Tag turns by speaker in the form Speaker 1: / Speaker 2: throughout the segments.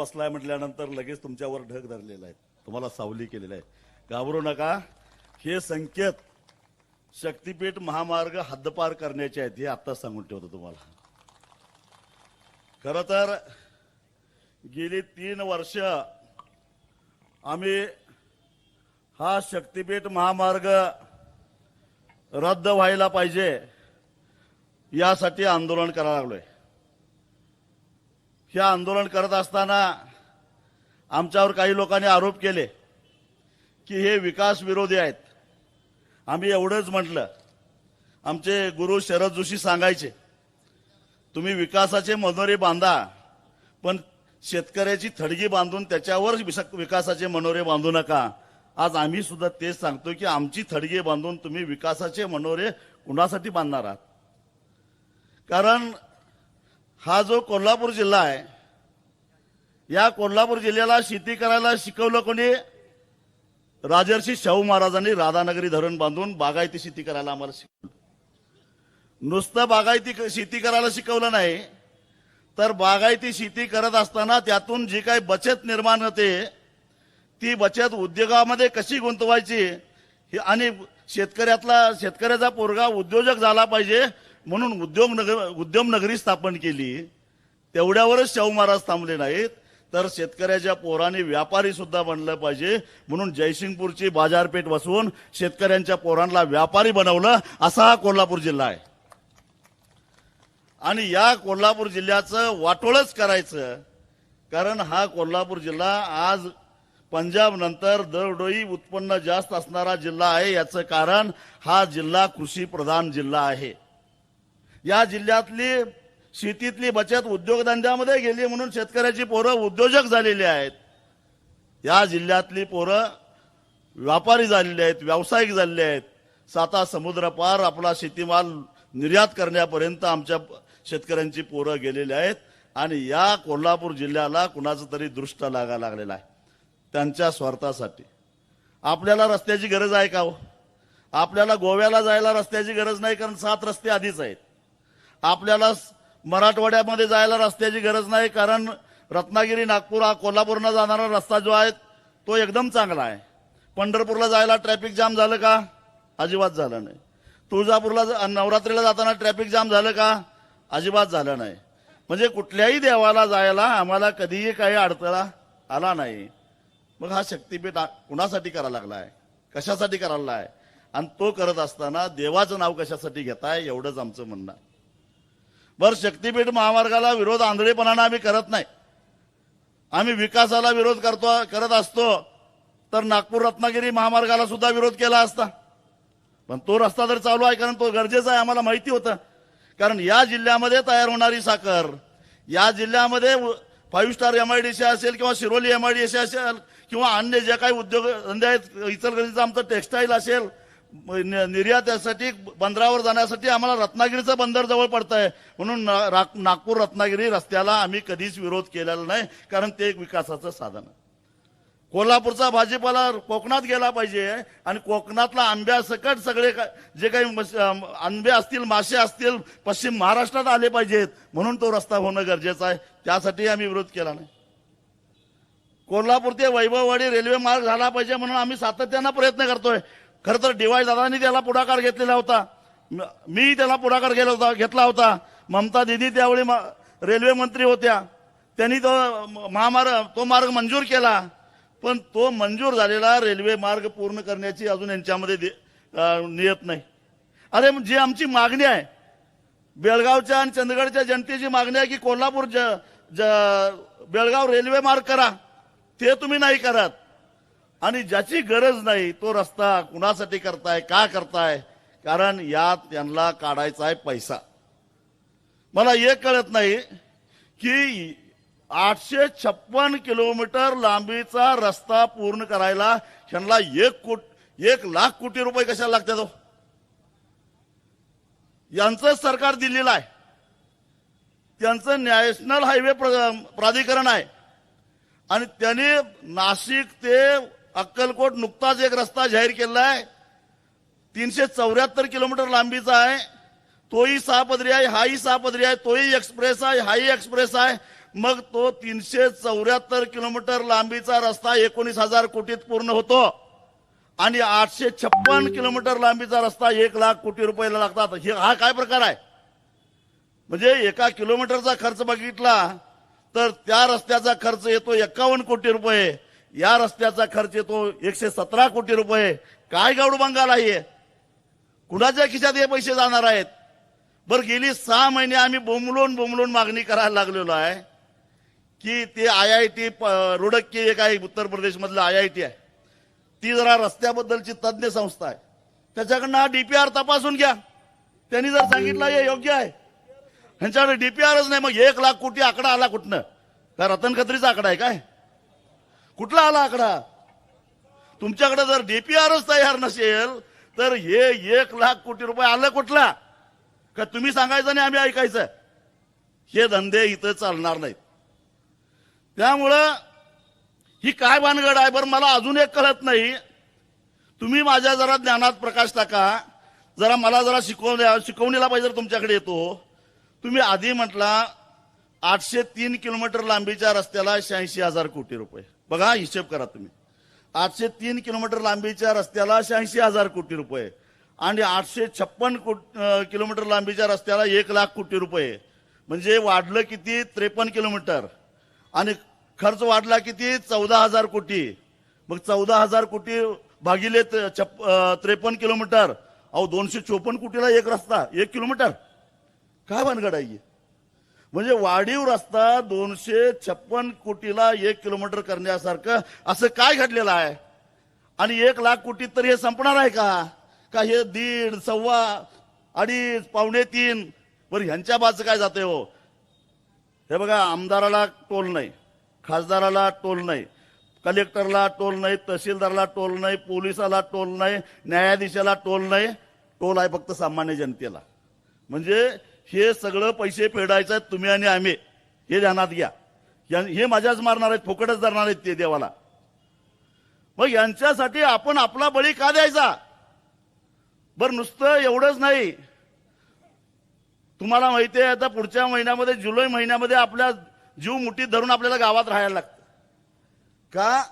Speaker 1: बसलाय म्हटल्यानंतर लगेच तुमच्यावर ढग धरलेला आहे, तुम्हाला सावली केलेला आहे. घाबरू नका. हे संकेत शक्तीपीठ महामार्ग हद्दपार करण्याचे आहेत, हे आता सांगून ठेवतो तुम्हाला. खरं तर गेली 3 वर्ष आम्ही हा शक्तीपीठ महामार्ग रद्द व्हायला पाहिजे यासाठी आंदोलन करायला लागलोय. हे आंदोलन करत असताना आमच्यावर काही लोकांनी आरोप केले की हे विकास विरोधी आहेत. आम्ही एवढंच म्हटलं, आमचे गुरु शरद जोशी सांगायचे, तुम्ही विकासाचे मनोरे बांधा, पण शेतकऱ्याची थडगी बांधून त्याच्यावर विकासाचे मनोरे बांधू नका. आज आम्ही सुद्धा तेच सांगतो की आमची थडगी बांधून तुम्ही विकासाचे मनोरे कुणासाठी बांधणार आहात? कारण हा जो कोल्हापूर जिल्हा आहे, या कोल्हापूर जिल्ह्याला शेती करायला शिकवलं कोणी? राजर्षी शाहू महाराजांनी राधानगरी धरण बांधून बागायती शेती करायला आम्हाला शिकवलं. नुसतं बागायती शेती करायला शिकवलं नाही, तर बागायती शेती करत असताना त्यातून जी काही बचत निर्माण होते ती बचत उद्योगामध्ये कशी गुंतवायची आणि शेतकऱ्याचा पोरगा उद्योजक झाला पाहिजे म्हणून उद्यम नगरी स्थापन केली. तेवढ्यावरच शाहू महाराज थांबले नाहीत, तर शेतकऱ्याच्या पोरांनी व्यापारी सुद्धा बनलं पाहिजे म्हणून जयसिंगपूरची बाजारपेठ बसवून शेतकऱ्यांच्या पोरांना व्यापारी बनवलं. असा हा कोल्हापूर जिल्हा आहे. आणि या कोल्हापूर जिल्ह्याचं वाटोळच करायचं, कारण हा कोल्हापूर जिल्हा आज पंजाब नंतर दरडोई उत्पन्न जास्त असणारा जिल्हा आहे. याचं कारण हा जिल्हा कृषी प्रधान जिल्हा आहे. या जिल्ह्यातली शेतीतली बचत उद्योगधंद्यामध्ये गेली म्हणून शेतकऱ्याची पोरं उद्योजक झालेली आहेत. या जिल्ह्यातली पोरं व्यापारी झालेली आहेत, व्यावसायिक झालेले आहेत. साता समुद्र पार आपला शेतीमाल निर्यात करण्यापर्यंत आमच्या शेतकऱ्यांची पोरं गेलेली आहेत. आणि या कोल्हापूर जिल्ह्याला कुणाचं तरी दृष्ट लागायला लागलेला आहे त्यांच्या स्वार्थासाठी. आपल्याला रस्त्याची गरज आहे का हो? आपल्याला गोव्याला जायला रस्त्याची गरज नाही, कारण 7 रस्ते आधीच आहेत. आपल्याला मराठवाड्यामध्ये जायला रस्त्याची गरज नाही, कारण रत्नागिरी नागपूर हा कोल्हापूरला जाणारा रस्ता जो आहे तो एकदम चांगला आहे. पंढरपूरला जायला ट्रॅफिक जाम झालं का? अजिबात झालं नाही. तुळजापूरला नवरात्रीला जाताना ट्रॅफिक जाम झालं का? अजिबात झालं नाही. म्हणजे कुठल्याही देवाला जायला आम्हाला कधीही काही अडथळा आला नाही. मग हा शक्तीपीठ कुणासाठी करायला लागलाय, कशासाठी करायला आहे? आणि तो करत असताना देवाचं नाव कशासाठी घेताय, एवढंच आमचं म्हणणं. बरं, शक्तीपीठ महामार्गाला विरोध आंधळेपणाने आम्ही करत नाही. आम्ही विकासाला विरोध करत असतो तर नागपूर रत्नागिरी महामार्गाला सुद्धा विरोध केला असता. पण तो रस्ता तर चालू आहे, कारण तो गरजेचा आहे, आम्हाला माहिती होतं. कारण या जिल्ह्यामध्ये तयार होणारी साखर, या जिल्ह्यामध्ये 5 स्टार MIDC असेल किंवा शिरोली MIDC असेल किंवा अन्य जे काही उद्योगधंदे आहेत, इचलकरंजीचं आमचं टेक्स्टाईल असेल, निर्यातीसाठी बंदरावर जाण्यासाठी आम्हाला रत्नागिरीचं बंदर जवळ पडत आहे. म्हणून नागपूर रत्नागिरी रस्त्याला आम्ही कधीच विरोध केलेला नाही, कारण ते एक विकासाचं साधन आहे. कोल्हापूरचा भाजीपाला कोकणात गेला पाहिजे आणि कोकणातला आंब्यासकट सगळे जे काही आंबे असतील, मासे असतील, पश्चिम महाराष्ट्रात आले पाहिजेत, म्हणून तो रस्ता होणं गरजेचं आहे. त्यासाठी आम्ही विरोध केला नाही. कोल्हापूर ते वैभववाडी रेल्वे मार्ग झाला पाहिजे म्हणून आम्ही सातत्यानं प्रयत्न करतोय. खरं तर DY दादांनी त्याला पुढाकार घेतलेला होता, मी त्याला पुढाकार घेतला होता. ममता दिदी त्यावेळी रेल्वे मंत्री होत्या, त्यांनी तो मार्ग मंजूर केला. पण तो मंजूर झालेला रेल्वे मार्ग पूर्ण करण्याची अजून यांच्यामध्ये नियत नाही. अरे, जी आमची मागणी आहे, बेळगावच्या आणि चंदगडच्या जनतेची मागणी आहे की कोल्हापूर बेळगाव रेल्वे मार्ग करा, ते तुम्ही नाही करत. आणि ज्याची गरज नाही तो रस्ता कुणासाठी करताय, का करताय? कारण यात त्यांना काढायचा आहे पैसा. मला हे कळत नाही की 856 किलोमीटर लांबीचा रस्ता पूर्ण करायला त्यांना 1 लाख कोटी रुपये कशाला लागतात हो? यांचं सरकार दिलेलं आहे, त्यांचं नॅशनल हायवे प्राधिकरण आहे आणि त्यांनी नाशिक ते अक्कलकोट नुकताच एक रस्ता जाहीर केला आहे, 374 किलोमीटर लांबीचा आहे. तोही 6 पदरी आहे, हाही 6 पदरी आहे, तोही एक्सप्रेस आहे, हाही एक्सप्रेस आहे. मग तो 374 किलोमीटर लांबीचा रस्ता 19,000 कोटीत पूर्ण होतो आणि 856 किलोमीटर लांबीचा रस्ता 1,00,000 कोटी रुपयाला लागतात. हा काय प्रकार आहे? म्हणजे एका किलोमीटरचा खर्च बघितला तर त्या रस्त्याचा खर्च येतो 51 कोटी रुपये, या रस्त्याचा खर्च येतो 117 कोटी रुपये. काय गावड बंगाल आहे? कुणाच्या खिशात हे पैसे जाणार आहेत? बरं, गेली 6 महिने आम्ही बोंबलून मागणी करायला लागलेलो आहे की ते IIT रुडकी एक आहे उत्तर प्रदेश मधलं IIT आहे, ती जरा रस्त्याबद्दलची तज्ञ संस्था आहे, त्याच्याकडनं हा DPR तपासून घ्या. त्यांनी जर सांगितलं हे योग्य आहे, ह्यांच्याकडे DPRच नाही, मग 1,00,000 कोटी आकडा आला कुठनं? का रतन खत्रीचा आकडा आहे काय? कुठला आला आकडा? तुमच्याकडे जर DPRच तयार नसेल तर हे 1,00,000 कोटी रुपये आलं कुठला? का तुम्ही सांगायचं नाही आम्ही ऐकायचं? हे धंदे इथं चालणार नाहीत. त्यामुळं ही काय भानगड आहे? बरं, मला अजून एक कळत नाही. तुम्ही माझ्या जरा ज्ञानात प्रकाश टाका, जरा मला जरा शिकवणीला पाहिजे तुमच्याकडे येतो. तुम्ही आधी म्हटला 803 किलोमीटर लांबीच्या रस्त्याला 86,000 कोटी रुपये. बघा, हिशेब करा तुम्ही. 803 किलोमीटर लांबीच्या रस्त्याला 86,000 कोटी रुपये आणि 856 किलोमीटर लांबीच्या रस्त्याला 1,00,000 कोटी रुपये. म्हणजे वाढलं किती? 53 किलोमीटर. आणि खर्च वाढला किती? 14,000 कोटी. मग 14,000 कोटी भागिले 53 किलोमीटर, अहो 254 कोटीला एक रस्ता 1 किलोमीटर. काय भानगड आहे? म्हणजे वाढीव रस्ता 256 कोटीला 1 किलोमीटर करण्यासारखं असं काय घडलेलं आहे? आणि 1,00,000 कोटी तर हे संपणार आहे का? का हे 1.5, 1.25, 2.5, 2.25? बरं, ह्यांच्या बाजूचं काय जाते हो? हे बघा, आमदाराला टोल नाही, खासदाराला टोल नाही, कलेक्टरला टोल नाही, तहसीलदारला टोल नाही, पोलिसाला टोल नाही, न्यायाधीशाला टोल नाही. टोल आहे फक्त सामान्य जनतेला. म्हणजे हे सगळं पैसे फेडायचे आहेत तुम्ही आणि आम्ही, हे ध्यानात घ्या. हे माझ्याच मारणार आहेत, फुकटच धरणार आहेत ते देवाला. मग यांच्यासाठी आपण आपला बळी का द्यायचा? बरं, नुसतं एवढंच नाही. तुम्हाला माहिती आहे, आता पुढच्या महिन्यामध्ये, जुलै महिन्यामध्ये आपल्या जीव मुठीत धरून आपल्याला गावात राहायला लागतं. का?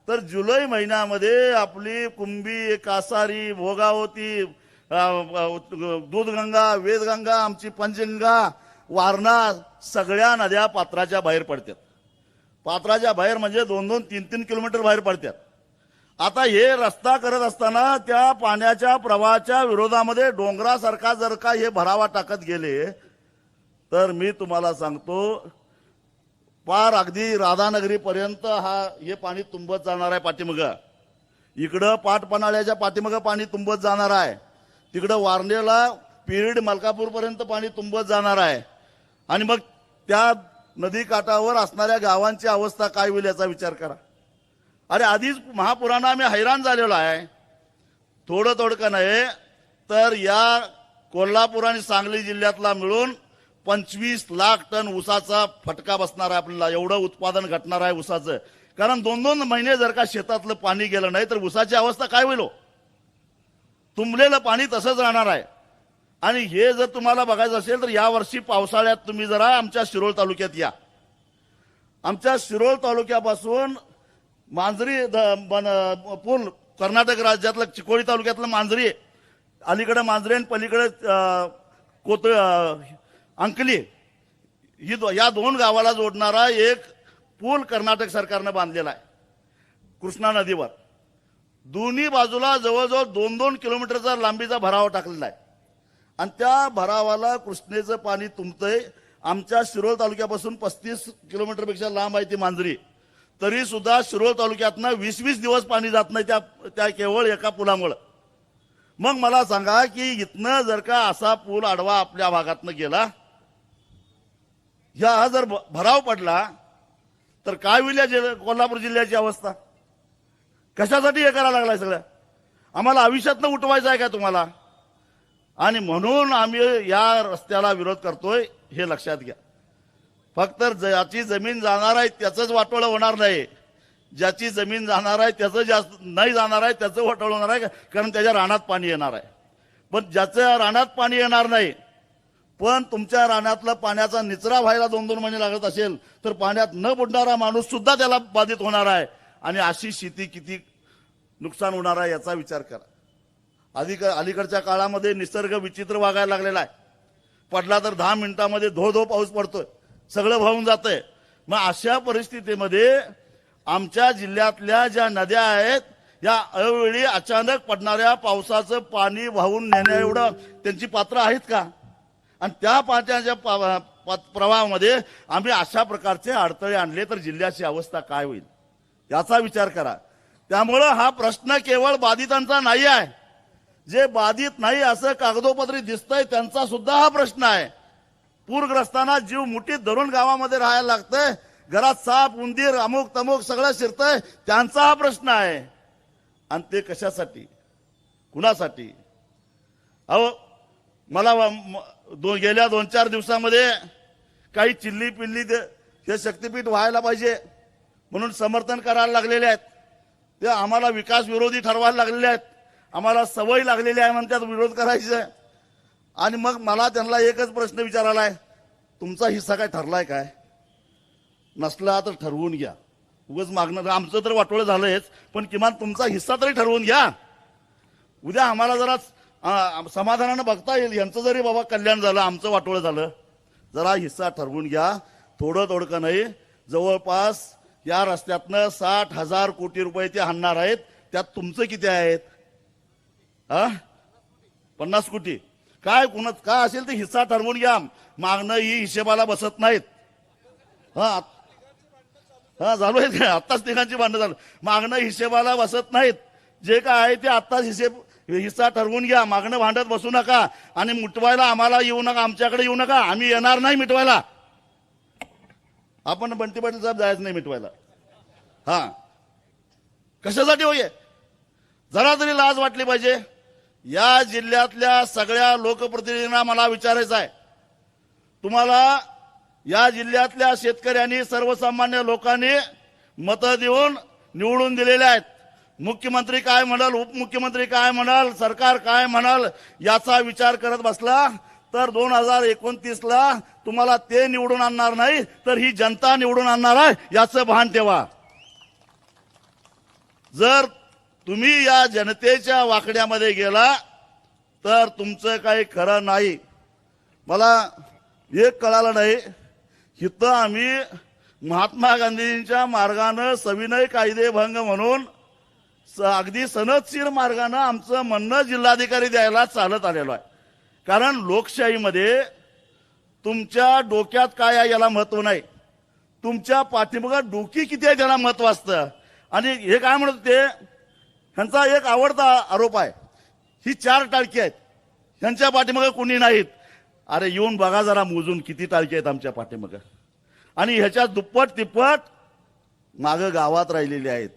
Speaker 1: तर जुलै महिन्यामध्ये आपली कुंभी, कासारी, भोगावती, दूधगंगा, वेदगंगा, आमची पंचगंगा, वारणा, सगळ्या नद्या पात्राच्या बाहेर पडतात. पात्राच्या बाहेर म्हणजे 2-2, 3-3 किलोमीटर बाहेर पडतात. आता हे रस्ता करत असताना त्या पाण्याच्या प्रवाहाच्या विरोधामध्ये डोंगरासारखा जर का हे भरावा टाकत गेले तर मी तुम्हाला सांगतो, पार अगदी राधानगरी पर्यंत हे पाणी तुंबत जाणार आहे. पाठीमागं इकडं पाटपन्हाळ्याच्या पाठीमागं पाणी तुंबत जाणार आहे, तिकडं वारणेला पिरीड मलकापूर पर्यंत पाणी तुंबत जाणार आहे. आणि मग त्या नदी काठावर असणाऱ्या गावांची अवस्था काय होईल याचा विचार करा. अरे, आधीच महापुरानं आम्ही हैराण झालेलो आहे. थोडं का नाही तर या कोल्हापूर आणि सांगली जिल्ह्यातला मिळून 25 लाख टन ऊसाचा फटका बसणार आहे आपल्याला. एवढं उत्पादन घटणार आहे ऊसाचं. कारण 2-2 महिने जर का शेतातलं पाणी गेलं नाही तर ऊसाची अवस्था काय होईल? तुंबलेलं पाणी तसंच राहणार आहे. आणि हे जर तुम्हाला बघायचं असेल तर यावर्षी पावसाळ्यात तुम्ही जरा आमच्या शिरोळ तालुक्यात या. आमच्या शिरोळ तालुक्यापासून मांजरी पूल, कर्नाटक राज्यातलं चिकोडी तालुक्यातलं मांजरी, अलीकडे मांजरी आणि पलीकडे अंकली, या 2 गावाला जोडणारा एक पूल कर्नाटक सरकारनं बांधलेला आहे कृष्णा नदीवर. दोन्ही बाजूला जवळजवळ 2-2 किलोमीटरचा लांबीचा भराव टाकलेला आहे. आणि त्या भरावाला कृष्णेचं पाणी तुंबतंय. आमच्या शिरोळ तालुक्यापासून 35 किलोमीटरपेक्षा लांब आहे ती मांजरी. तरी सुद्धा शिरोळ तालुक्यातनं 20-20 दिवस पाणी जात नाही त्या केवळ एका पुलामुळे. मग मला सांगा की इथनं जर का असा पूल आडवा आपल्या भागातनं गेला, हा जर भराव पडला तर काय होईल कोल्हापूर जिल्ह्याची अवस्था? कशासाठी हे करायला लागलाय सगळं? आम्हाला आयुष्यातनं उठवायचं आहे का तुम्हाला? आणि म्हणून आम्ही या रस्त्याला विरोध करतोय, हे लक्षात घ्या. फक्त ज्याची जमीन जाणार आहे त्याचंच वाटोळं होणार नाही. ज्याची जमीन जाणार आहे त्याचं जास्त नाही जाणार आहे त्याचं वाटोळं होणार आहे, कारण त्याच्या रानात पाणी येणार आहे. पण ज्याच्या रानात पाणी येणार नाही पण तुमच्या रानातला पाण्याचा निचरा व्हायला 2-2 महिने लागत असेल तर पाण्यात न बुडणारा माणूस सुद्धा त्याला बाधित होणार आहे आणि अशी शेती किती नुकसान होणार आहे याचा विचार करा। अलीकडच्या काळामध्ये निसर्ग विचित्र वागायला लागलेला आहे। पडला तर 10 मिनिटांमध्ये धो पाऊस पडतोय, सगळं वाहून जातंय। मग अशा परिस्थितीमध्ये आमच्या जिल्ह्यातल्या ज्या नद्या आहेत या अवेळी अचानक पडणाऱ्या पावसाचं पाणी वाहून नेण्या एवढं त्यांची पात्र आहेत का? आणि त्या पाण्याच्या प्रवाहामध्ये आम्ही अशा प्रकारचे अडथळे आणले तर जिल्ह्याची अवस्था काय होईल याचा विचार करा। त्यामुळं हा प्रश्न केवळ बाधितांचा नाही आहे, जे बाधित नाही असं कागदोपत्री दिसतंय त्यांचा सुद्धा हा प्रश्न आहे। पूरग्रस्तांना जीव मुठीत धरून गावामध्ये राहायला लागतंय, घरात साप उंदीर अमुक तमुक सगळं शिरतंय, त्यांचा हा प्रश्न आहे। आणि ते कशासाठी, कुणासाठी? अहो मला गेल्या 2-4 दिवसामध्ये काही चिल्ली पिल्ली हे शक्तीपीठ व्हायला पाहिजे म्हणून समर्थन करायला लागलेले आहेत, ते आम्हाला विकास विरोधी ठरवायला लागलेले आहेत, आम्हाला सवय लागलेली आहे म्हणतात विरोध करायचा। आणि मग मला त्यांना एकच प्रश्न विचारायला आहे, तुमचा हिस्सा काय ठरलाय काय? नसला तर ठरवून घ्या, उगाच मागणं आमचं तर वाटोळं झालंयच, पण किमान तुमचा हिस्सा तरी ठरवून घ्या। उद्या आम्हाला जरा समाधानानं बघता येईल, यांचं जरी बाबा कल्याण झालं आमचं वाटोळं झालं, जरा हिस्सा ठरवून घ्या। थोडं नाही, जवळपास या रस्त्यातनं 60,000 कोटी रुपये ते आणणार आहेत, त्यात तुमचं किती आहेत? 50 कोटी काय काय असेल ते हिस्सा ठरवून घ्या। मागणं ही हिशेबाला बसत नाहीत। झालो आहे का? आत्ताच तिघांची भांडणं झालं, मागणं हिशेबाला बसत नाहीत। जे काय आहे ते आत्ताच हिस्सा ठरवून घ्या, मागणं भांडत बसू नका आणि मिटवायला आम्हाला येऊ नका, आमच्याकडे येऊ नका, आम्ही येणार नाही मिटवायला। आपण बंटी पाटील साहेब जायचं नाही मिटवायला। कशासाठी होय? जरा तरी लाज वाटली पाहिजे। या जिल्ह्यातल्या सगळ्या लोकप्रतिनिधींना मला विचारायचं आहे, तुम्हाला या जिल्ह्यातल्या शेतकऱ्यांनी सर्वसामान्य लोकांनी मतं देऊन निवडून दिलेले आहेत। मुख्यमंत्री काय म्हणाल, उपमुख्यमंत्री काय म्हणाल, सरकार काय म्हणाल याचा विचार करत बसला तर 2029ला तुम्हाला ते निवडून आणणार नाही तर ही जनता निवडून आणणार आहे, याचं भान ठेवा। जर तुम्ही या जनतेच्या वाकड्यामध्ये गेला तर तुमचं काही खरं नाही। मला एक कळालं नाही, इथं आम्ही महात्मा गांधींच्या मार्गानं सविनय कायदेभंग म्हणून अगदी सनदशीर मार्गानं आमचं म्हणणं जिल्हाधिकारी द्यायला चालत आलेलो आहे। कारण लोकशाहीमध्ये तुमच्या डोक्यात काय आहे याला महत्व नाही, तुमच्या पाठीमागं डोकी किती आहे त्याला महत्व असतं। आणि हे काय म्हणत ते, ह्यांचा एक आवडता आरोप आहे, ही 4 टाळकी आहेत, ह्यांच्या पाठीमागं कोणी नाहीत। अरे येऊन बघा जरा मोजून किती टाळकी आहेत आमच्या पाठीमागं, आणि ह्याच्या दुप्पट तिप्पट मागं गावात राहिलेली आहेत।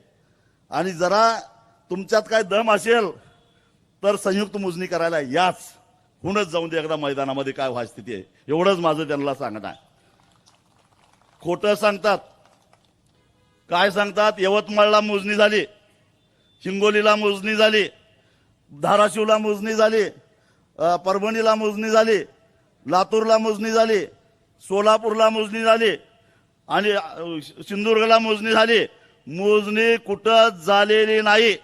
Speaker 1: आणि जरा तुमच्यात काय दम असेल तर संयुक्त मोजणी करायला याच, हुनच जाऊन दे एकदा मैदानामध्ये काय व्हायची स्थिती आहे, एवढंच माझं त्यांना सांगणं आहे। खोटं सांगतात, काय सांगतात? यवतमाळला मोजणी झाली, हिंगोलीला मोजणी झाली, धाराशिवला मोजणी झाली, परभणीला मोजणी झाली, लातूरला मोजणी झाली, सोलापूरला मोजणी झाली आणि सिंधुदुर्गला मोजणी झाली। मोजणी कुठं झालेली नाही।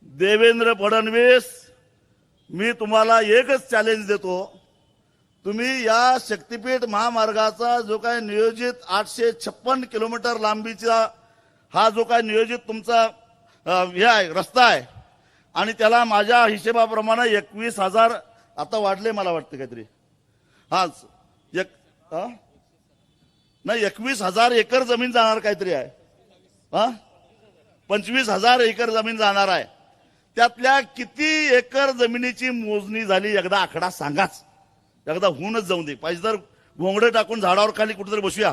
Speaker 1: देवेंद्र फडणवीस, मी तुम्हाला एकच चॅलेंज देतो, तुम्ही या शक्तीपीठ महामार्गाचा जो काय नियोजित 856 किलोमीटर लांबीचा हा जो काय नियोजित तुमचा हे आहे रस्ता आहे, आणि त्याला माझ्या हिशेबाप्रमाणे 21,000 आता वाढले मला वाटतं काहीतरी, नाही 21,000 एकर जमीन जाणार काहीतरी आहे, 25,000 एकर जमीन जाणार आहे। त्यातल्या किती एकर जमिनीची मोजणी झाली एकदा आकडा सांगाच, एकदा होऊनच जाऊन दे। पाहिजे तर घोंगडे टाकून झाडावर खाली कुठेतरी बसूया,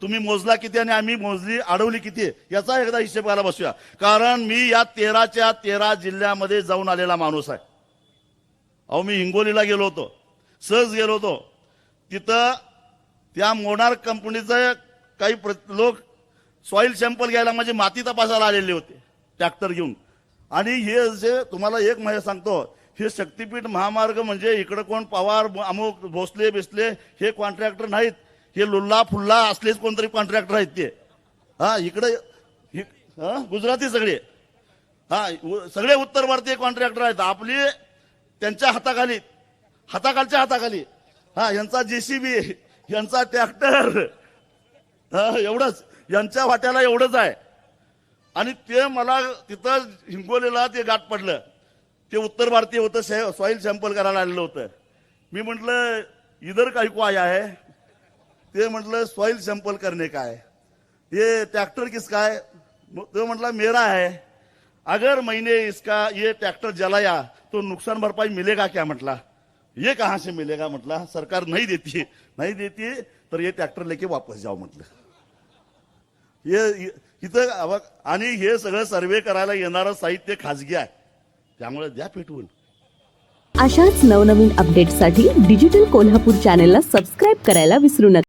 Speaker 1: तुम्ही मोजला किती आणि आम्ही मोजली अडवली किती याचा एकदा हिशेब करायला बसूया। कारण मी या 13च्या 13 जिल्ह्यामध्ये जाऊन आलेला माणूस आहे। अहो मी हिंगोलीला गेलो होतो, सहज गेलो होतो, तिथं त्या मोनार्क कंपनीचे काही लोक सॉइल सॅम्पल घ्यायला म्हणजे माती तपासायला आलेले होते ट्रॅक्टर घेऊन। आणि हे जे तुम्हाला एक माहिती सांगतो, हे शक्तीपीठ महामार्ग म्हणजे इकडे कोण पवार अमुक भोसले बिसले हे कॉन्ट्रॅक्टर नाहीत, हे लुल्ला फुल्ला असलेच कोणतरी कॉन्ट्रॅक्टर आहेत ते. हा इकडे गुजराती सगळे, सगळे उत्तर भारतीय कॉन्ट्रॅक्टर आहेत. आपली त्यांच्या हाताखालच्या हाताखाली यांचा जेसीबी, यांचा ट्रॅक्टर, एवढंच यांच्या वाट्याला एवढंच आहे. आणि ते मला तिथं हिंगोलीला ते गाठ पडलं. ते उत्तर भारतीय होतं, सॉइल सॅम्पल करायला आलेलं होतं. मी म्हटलं इधर काही को आया है? ते म्हटलं सॉइल सॅम्पल करने का है. ये ट्रैक्टर किसका है? तो म्हटला मेरा है. अगर मैंने इसका ये ट्रैक्टर जलाया तो नुकसान भरपाई मिलेगा क्या? म्हटला ये कहां से मिलेगा? म्हटला सरकार नहीं देती तर ये ट्रॅक्टर लेके वापस जाओ म्हटलं. हे इथं आणि हे सगळं सर्वे करायला येणारं साहित्य खाजगी आहे, त्यामुळे द्या पेटवून.
Speaker 2: अशाच नवनवीन अपडेट्ससाठी डिजिटल कोल्हापूर चॅनेलला सबस्क्राईब करायला विसरू नका.